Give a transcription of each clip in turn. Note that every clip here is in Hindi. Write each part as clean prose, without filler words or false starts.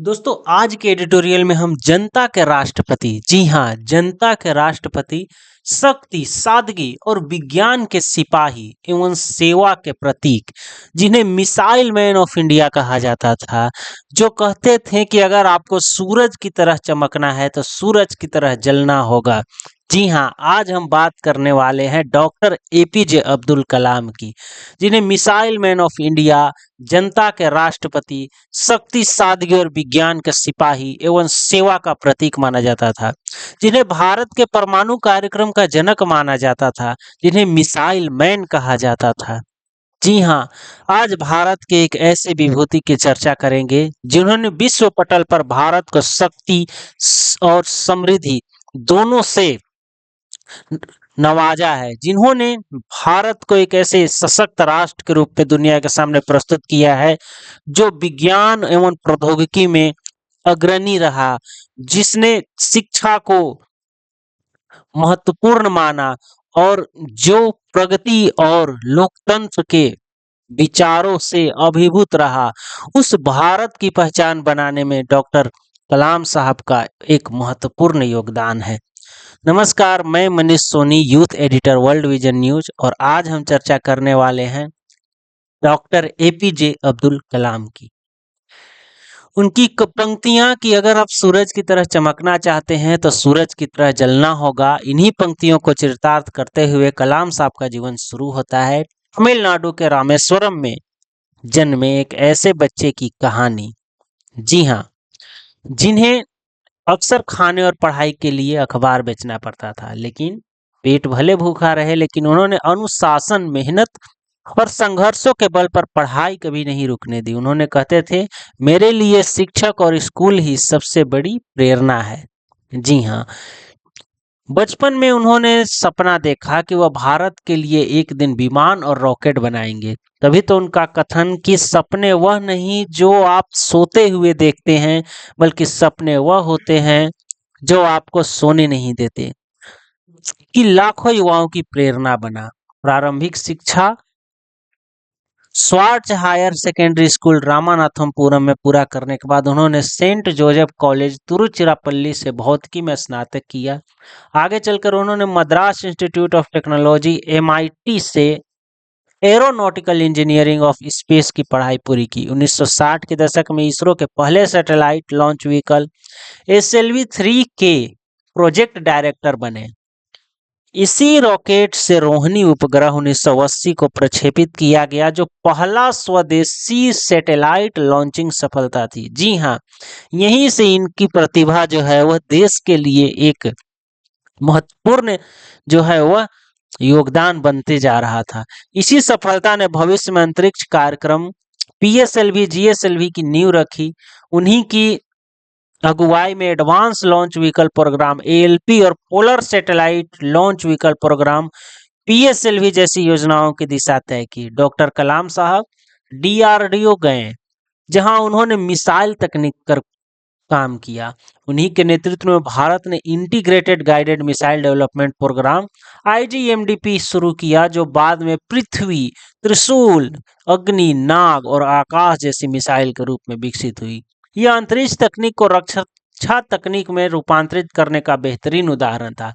दोस्तों आज के एडिटोरियल में हम जनता के राष्ट्रपति, जी हाँ, जनता के राष्ट्रपति, शक्ति, सादगी और विज्ञान के सिपाही एवं सेवा के प्रतीक, जिन्हें मिसाइल मैन ऑफ इंडिया कहा जाता था, जो कहते थे कि अगर आपको सूरज की तरह चमकना है तो सूरज की तरह जलना होगा। जी हाँ, आज हम बात करने वाले हैं डॉक्टर एपीजे अब्दुल कलाम की, जिन्हें मिसाइल मैन ऑफ इंडिया, जनता के राष्ट्रपति, शक्ति, सादगी और विज्ञान के सिपाही एवं सेवा का प्रतीक माना जाता था, जिन्हें भारत के परमाणु कार्यक्रम का जनक माना जाता था, जिन्हें मिसाइल मैन कहा जाता था। जी हाँ, आज भारत के एक ऐसे विभूति की चर्चा करेंगे जिन्होंने विश्व पटल पर भारत को शक्ति और समृद्धि दोनों से नवाजा है, जिन्होंने भारत को एक ऐसे सशक्त राष्ट्र के रूप में दुनिया के सामने प्रस्तुत किया है जो विज्ञान एवं प्रौद्योगिकी में अग्रणी रहा, जिसने शिक्षा को महत्वपूर्ण माना और जो प्रगति और लोकतंत्र के विचारों से अभिभूत रहा। उस भारत की पहचान बनाने में डॉक्टर कलाम साहब का एक महत्वपूर्ण योगदान है। नमस्कार, मैं Manish Soni, youth editor, world vision news, और आज हम चर्चा करने वाले हैं डॉक्टर एपीजे अब्दुल कलाम की। उनकी पंक्तियां कि अगर आप सूरज की तरह चमकना चाहते हैं तो सूरज की तरह जलना होगा, इन्हीं पंक्तियों को चरितार्थ करते हुए कलाम साहब का जीवन शुरू होता है। तमिलनाडु के रामेश्वरम में जन्मे एक ऐसे बच्चे की कहानी। जी हाँ, जिन्हें अक्सर खाने और पढ़ाई के लिए अखबार बेचना पड़ता था, लेकिन पेट भले भूखा रहे, लेकिन उन्होंने अनुशासन, मेहनत और संघर्षों के बल पर पढ़ाई कभी नहीं रुकने दी। उन्होंने कहते थे, मेरे लिए शिक्षक और स्कूल ही सबसे बड़ी प्रेरणा है। जी हाँ, बचपन में उन्होंने सपना देखा कि वह भारत के लिए एक दिन विमान और रॉकेट बनाएंगे। तभी तो उनका कथन कि सपने वह नहीं जो आप सोते हुए देखते हैं, बल्कि सपने वह होते हैं जो आपको सोने नहीं देते, कि लाखों युवाओं की प्रेरणा बना। प्रारंभिक शिक्षा स्वार्च हायर सेकेंडरी स्कूल रामानाथपुरम में पूरा करने के बाद उन्होंने सेंट जोसेफ कॉलेज तिरुचिरापल्ली से भौतिकी में स्नातक किया। आगे चलकर उन्होंने Madras institute of technology MIT से एरोनॉटिकल इंजीनियरिंग ऑफ स्पेस की पढ़ाई पूरी की। 1960 के दशक में इसरो के पहले सैटेलाइट लॉन्च व्हीकल SLV-3 के प्रोजेक्ट डायरेक्टर बने। इसी रॉकेट से रोहिणी उपग्रह 1980 को प्रक्षेपित किया गया, जो पहला स्वदेशी सैटेलाइट लॉन्चिंग सफलता थी। जी हाँ, यहीं से इनकी प्रतिभा जो है वह देश के लिए एक महत्वपूर्ण जो है वह योगदान बनते जा रहा था। इसी सफलता ने भविष्य में अंतरिक्ष कार्यक्रम PSLV GSLV की नींव रखी। उन्हीं की अगुवाई में advance launch vehicle programme ALP और polar satellite launch vehicle programme PSLV जैसी योजनाओं की दिशा तय की। डॉक्टर कलाम साहब DRDO गए, जहां उन्होंने मिसाइल तकनीक कर काम किया। उन्हीं के नेतृत्व में भारत ने integrated guided missile development programme IGMDP शुरू किया, जो बाद में पृथ्वी, त्रिशूल, अग्नि, नाग और आकाश जैसी मिसाइल के रूप में विकसित हुई। यह अंतरिक्ष तकनीक को रक्षा तकनीक में रूपांतरित करने का बेहतरीन उदाहरण था।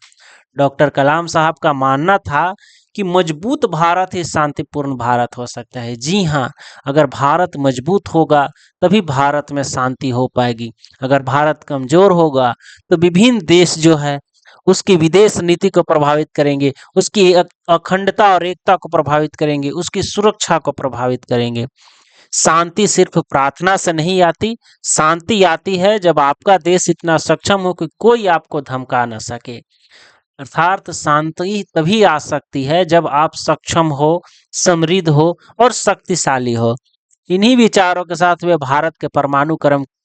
डॉक्टर कलाम साहब का मानना था कि मजबूत भारत ही शांतिपूर्ण भारत हो सकता है। जी हाँ, अगर भारत मजबूत होगा तभी भारत में शांति हो पाएगी। अगर भारत कमजोर होगा तो विभिन्न देश जो है उसकी विदेश नीति को प्रभावित करेंगे, उसकी अखंडता और एकता को प्रभावित करेंगे, उसकी सुरक्षा को प्रभावित करेंगे। शांति सिर्फ प्रार्थना से नहीं आती, शांति आती है जब आपका देश इतना सक्षम हो कि कोई आपको धमका न सके। अर्थात शांति तभी आ सकती है जब आप सक्षम हो, समृद्ध हो और शक्तिशाली हो। इन्हीं विचारों के साथ वे भारत के परमाणु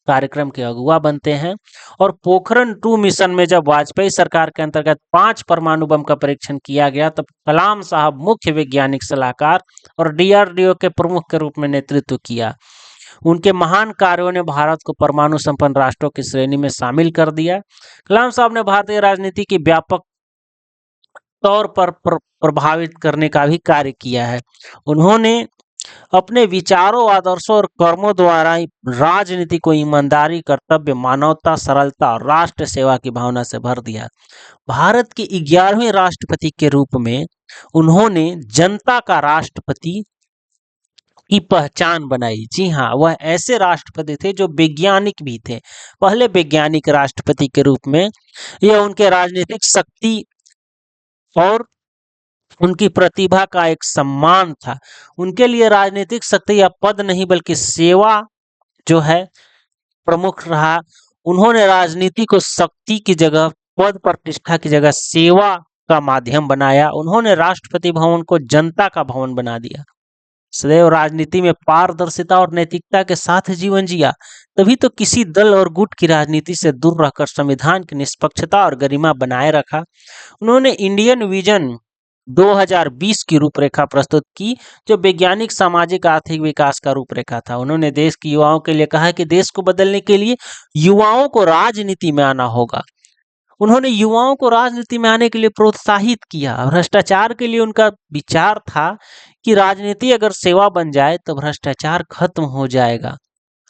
कार्यक्रम के अगुवा बनते हैं, और पोखरण 2 मिशन में जब वाजपेयी सरकार के अंतर्गत 5 परमाणु बम का परीक्षण किया गया, तब कलाम साहब मुख्य वैज्ञानिक सलाहकार और DRDO के प्रमुख के रूप में नेतृत्व किया। उनके महान कार्यों ने भारत को परमाणु संपन्न राष्ट्रों की श्रेणी में शामिल कर दिया। कलाम साहब ने भारतीय राजनीति की व्यापक तौर पर प्रभावित करने का भी कार्य किया है। उन्होंने अपने विचारों, आदर्शों और कर्मों द्वारा राजनीति को ईमानदारी, कर्तव्य, मानवता, सरलता और राष्ट्र सेवा की भावना से भर दिया। भारत के 11वें राष्ट्रपति के रूप में उन्होंने जनता का राष्ट्रपति की पहचान बनाई। जी हाँ, वह ऐसे राष्ट्रपति थे जो वैज्ञानिक भी थे। पहले वैज्ञानिक राष्ट्रपति के रूप में यह उनके राजनीतिक शक्ति और उनकी प्रतिभा का एक सम्मान था। उनके लिए राजनीतिक शक्ति या पद नहीं बल्कि सेवा जो है प्रमुख रहा। उन्होंने राजनीति को शक्ति की जगह, पद प्रतिष्ठा की जगह सेवा का माध्यम बनाया। उन्होंने राष्ट्रपति भवन को जनता का भवन बना दिया। सदैव राजनीति में पारदर्शिता और नैतिकता के साथ जीवन जिया। तभी तो किसी दल और गुट की राजनीति से दूर रहकर संविधान की निष्पक्षता और गरिमा बनाए रखा। उन्होंने इंडियन विजन 2020 की रूपरेखा प्रस्तुत की, जो वैज्ञानिक, सामाजिक, आर्थिक विकास का रूपरेखा था। उन्होंने देश के युवाओं के लिए कहा कि देश को बदलने के लिए युवाओं को राजनीति में आना होगा। उन्होंने युवाओं को राजनीति में आने के लिए प्रोत्साहित किया। भ्रष्टाचार के लिए उनका विचार था कि राजनीति अगर सेवा बन जाए तो भ्रष्टाचार खत्म हो जाएगा।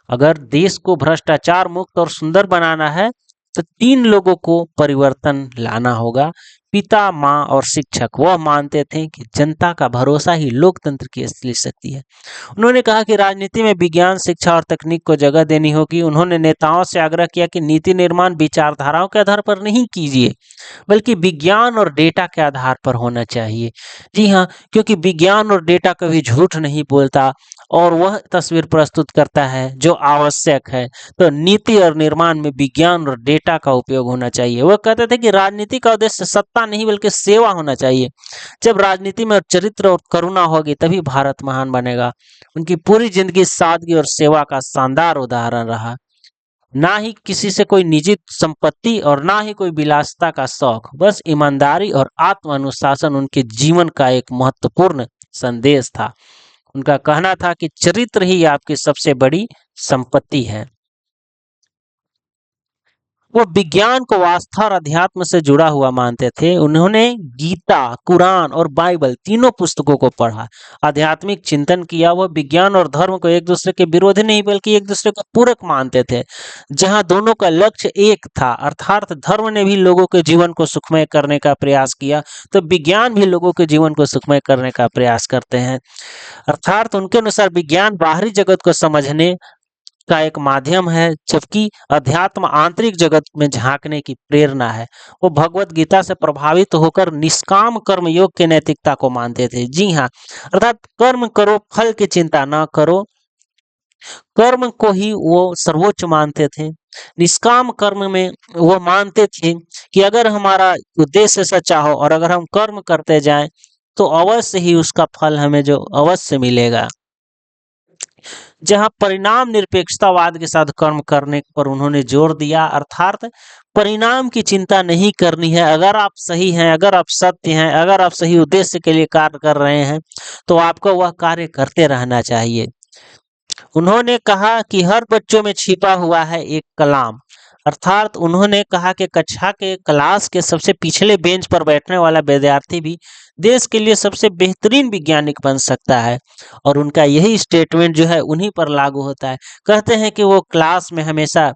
अगर देश को भ्रष्टाचार मुक्त और सुंदर बनाना है तो 3 लोगों को परिवर्तन लाना होगा, पिता, माँ और शिक्षक। वह मानते थे कि जनता का भरोसा ही लोकतंत्र की असली शक्ति है। उन्होंने कहा कि राजनीति में विज्ञान, शिक्षा और तकनीक को जगह देनी होगी। उन्होंने नेताओं से आग्रह किया कि नीति निर्माण विचारधाराओं के आधार पर नहीं कीजिए, बल्कि विज्ञान और डेटा के आधार पर होना चाहिए। जी हाँ, क्योंकि विज्ञान और डेटा कभी झूठ नहीं बोलता और वह तस्वीर प्रस्तुत करता है जो आवश्यक है। तो नीति और निर्माण में विज्ञान और डेटा का उपयोग होना चाहिए। वह कहते थे कि राजनीति का उद्देश्य सत्ता नहीं बल्कि सेवा होना चाहिए। जब राजनीति में चरित्र और करुणा होगी तभी भारत महान बनेगा। उनकी पूरी जिंदगी सादगी और सेवा का शानदार उदाहरण रहा। ना ही किसी से कोई निजी संपत्ति और ना ही कोई विलासिता का शौक, बस ईमानदारी और आत्म अनुशासन उनके जीवन का एक महत्वपूर्ण संदेश था। उनका कहना था कि चरित्र ही आपकी सबसे बड़ी संपत्ति है। वो विज्ञान को आस्था और अध्यात्म से जुड़ा हुआ मानते थे। उन्होंने गीता, कुरान और बाइबल तीनों पुस्तकों को पढ़ा, आध्यात्मिक चिंतन किया। वह विज्ञान और धर्म को एक दूसरे के विरोधी नहीं बल्कि एक दूसरे को पूरक मानते थे, जहां दोनों का लक्ष्य एक था। अर्थात धर्म ने भी लोगों के जीवन को सुखमय करने का प्रयास किया, तो विज्ञान भी लोगों के जीवन को सुखमय करने का प्रयास करते हैं। अर्थात उनके अनुसार विज्ञान बाहरी जगत को समझने का एक माध्यम है, जबकि अध्यात्म आंतरिक जगत में झांकने की प्रेरणा है। वो भगवत गीता से प्रभावित होकर निष्काम कर्म योग के नैतिकता को मानते थे। जी हाँ, अर्थात कर्म करो, फल की चिंता न करो, कर्म को ही वो सर्वोच्च मानते थे। निष्काम कर्म में वो मानते थे कि अगर हमारा उद्देश्य सच्चा हो और अगर हम कर्म करते जाएं तो अवश्य ही उसका फल हमें जो अवश्य मिलेगा। जहां परिणाम निरपेक्षतावाद के साथ कर्म करने पर उन्होंने जोर दिया, अर्थात परिणाम की चिंता नहीं करनी है। अगर आप सही हैं, अगर आप सत्य हैं, अगर आप सही उद्देश्य के लिए कार्य कर रहे हैं तो आपको वह कार्य करते रहना चाहिए। उन्होंने कहा कि हर बच्चों में छिपा हुआ है एक कलाम। अर्थात उन्होंने कहा कि कक्षा के क्लास के सबसे पिछले बेंच पर बैठने वाला विद्यार्थी भी देश के लिए सबसे बेहतरीन वैज्ञानिक बन सकता है। और उनका यही स्टेटमेंट जो है उन्हीं पर लागू होता है। कहते हैं कि वो क्लास में हमेशा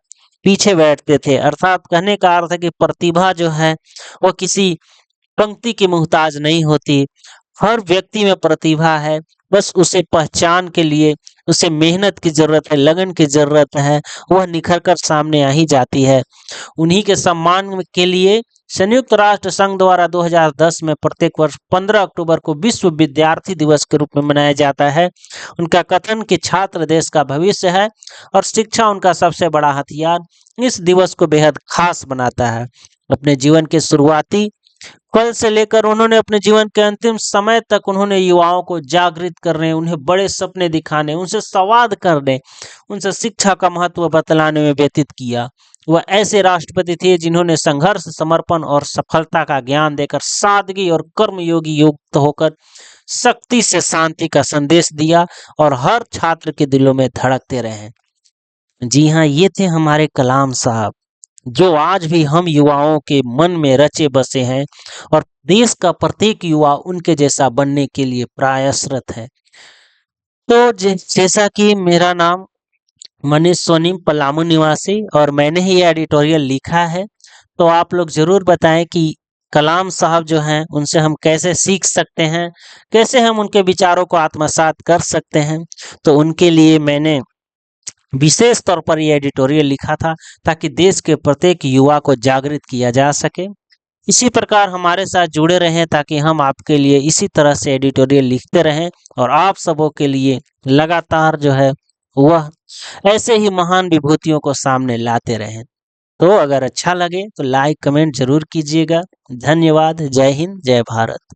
पीछे बैठते थे। अर्थात कहने का अर्थ है कि प्रतिभा जो है वो किसी पंक्ति की मोहताज नहीं होती। हर व्यक्ति में प्रतिभा है, बस उसे पहचान के लिए उसे मेहनत की जरूरत है, लगन की जरूरत है, वह निखर कर सामने आ ही जाती है। उन्हीं के सम्मान के लिए संयुक्त राष्ट्र संघ द्वारा 2010 में प्रत्येक वर्ष 15 अक्टूबर को विश्व विद्यार्थी दिवस के रूप में मनाया जाता है। उनका कथन कि छात्र देश का भविष्य है और शिक्षा उनका सबसे बड़ा हथियार इस दिवस को बेहद खास बनाता है। अपने जीवन के शुरुआती कल से लेकर उन्होंने अपने जीवन के अंतिम समय तक उन्होंने युवाओं को जागृत करने, उन्हें बड़े सपने दिखाने, उनसे संवाद करने, उनसे शिक्षा का महत्व बतलाने में व्यतीत किया। वह ऐसे राष्ट्रपति थे जिन्होंने संघर्ष, समर्पण और सफलता का ज्ञान देकर सादगी और कर्मयोगी युक्त होकर शक्ति से शांति का संदेश दिया और हर छात्र के दिलों में धड़कते रहे। जी हाँ, ये थे हमारे कलाम साहब, जो आज भी हम युवाओं के मन में रचे बसे हैं और देश का प्रत्येक युवा उनके जैसा बनने के लिए प्रयासरत है। तो जैसा कि मेरा नाम मनीष सोनी, पलामू निवासी, और मैंने ही ये एडिटोरियल लिखा है। तो आप लोग ज़रूर बताएं कि कलाम साहब जो हैं उनसे हम कैसे सीख सकते हैं, कैसे हम उनके विचारों को आत्मसात कर सकते हैं। तो उनके लिए मैंने विशेष तौर पर ये एडिटोरियल लिखा था, ताकि देश के प्रत्येक युवा को जागृत किया जा सके। इसी प्रकार हमारे साथ जुड़े रहें, ताकि हम आपके लिए इसी तरह से एडिटोरियल लिखते रहें और आप सबों के लिए लगातार जो है वह ऐसे ही महान विभूतियों को सामने लाते रहें। तो अगर अच्छा लगे तो लाइक कमेंट जरूर कीजिएगा। धन्यवाद। जय हिंद, जय भारत।